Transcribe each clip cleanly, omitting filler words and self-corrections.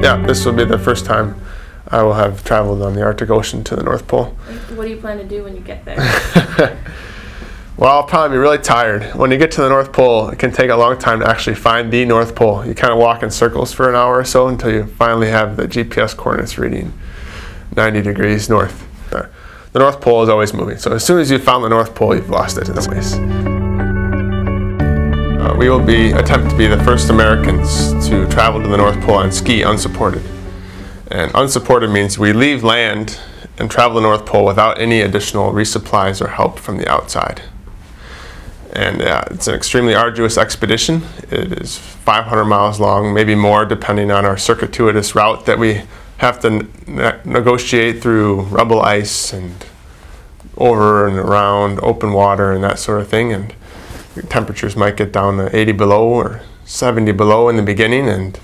yeah, this will be the first time I will have traveled on the Arctic Ocean to the North Pole. What do you plan to do when you get there? Well, I'll probably be really tired. When you get to the North Pole, it can take a long time to actually find the North Pole. You kind of walk in circles for an hour or so until you finally have the GPS coordinates reading 90 degrees north. The North Pole is always moving, so as soon as you've found the North Pole, you've lost it in some ways. We will attempt to be the first Americans to travel to the North Pole on ski unsupported. And unsupported means we leave land and travel the North Pole without any additional resupplies or help from the outside. And it's an extremely arduous expedition. It is 500 miles long, maybe more, depending on our circuitous route that we have to negotiate through rubble ice and over and around open water and that sort of thing. And temperatures might get down to 80 below or 70 below in the beginning. And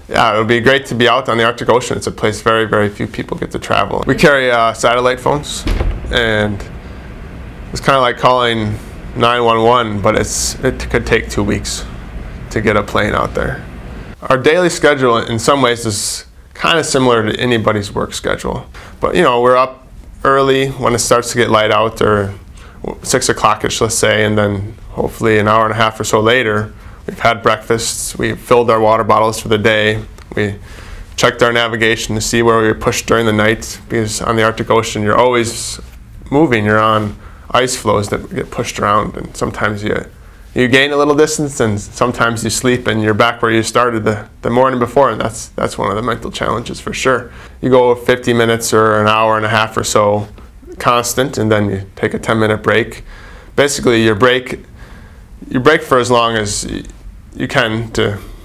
yeah, it'll be great to be out on the Arctic Ocean. It's a place very, very few people get to travel. We carry satellite phones, and it's kind of like calling 911, but it could take 2 weeks to get a plane out there. Our daily schedule in some ways is kind of similar to anybody's work schedule. But you know, we're up early when it starts to get light out, or 6 o'clock-ish, let's say, and then hopefully an hour and a half or so later, we've had breakfast, we filled our water bottles for the day, we checked our navigation to see where we were pushed during the night, because on the Arctic Ocean you're always moving, you're on ice floes that get pushed around, and sometimes you gain a little distance, and sometimes you sleep and you're back where you started the morning before, and that's one of the mental challenges for sure. You go 50 minutes or an hour and a half or so constant, and then you take a 10-minute break. Basically you break for as long as you can,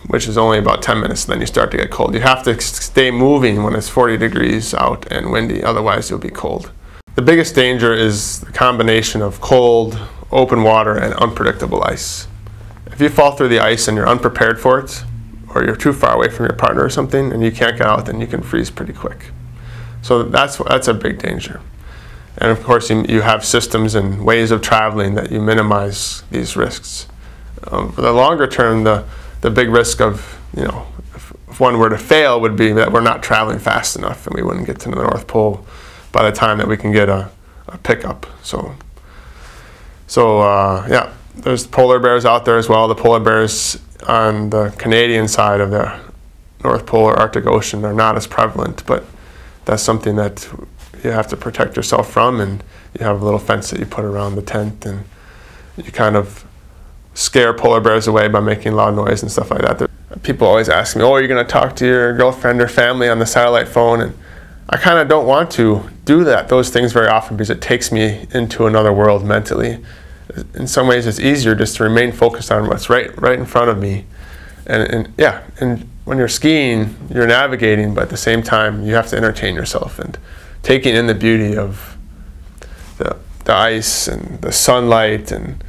which is only about 10 minutes, and then you start to get cold. You have to stay moving when it's 40 degrees out and windy, otherwise you'll be cold. The biggest danger is the combination of cold, open water, and unpredictable ice. If you fall through the ice and you're unprepared for it, or you're too far away from your partner or something, and you can't get out, then you can freeze pretty quick. So that's a big danger. And of course, you have systems and ways of traveling that you minimize these risks. For the longer term, the big risk of, if one were to fail, would be that we're not traveling fast enough and we wouldn't get to the North Pole by the time that we can get a pickup. So yeah, there's polar bears out there as well. The polar bears on the Canadian side of the North Pole or Arctic Ocean are not as prevalent, but that's something that you have to protect yourself from, and you have a little fence that you put around the tent, and you kind of scare polar bears away by making loud noise and stuff like that. People always ask me, oh, are you going to talk to your girlfriend or family on the satellite phone? And I kind of don't want to do those things very often, because it takes me into another world mentally. In some ways it's easier just to remain focused on what's right in front of me. And when you're skiing, you're navigating, but at the same time you have to entertain yourself and taking in the beauty of the ice and the sunlight, and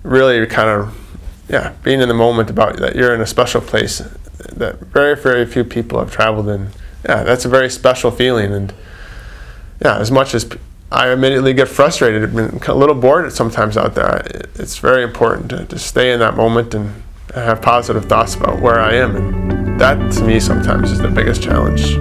really kind of being in the moment about that you're in a special place that very, very few people have traveled in. Yeah, that's a very special feeling. And yeah, as much as I immediately get frustrated and a little bored sometimes out there, it's very important to stay in that moment and have positive thoughts about where I am. And that, to me, sometimes is the biggest challenge.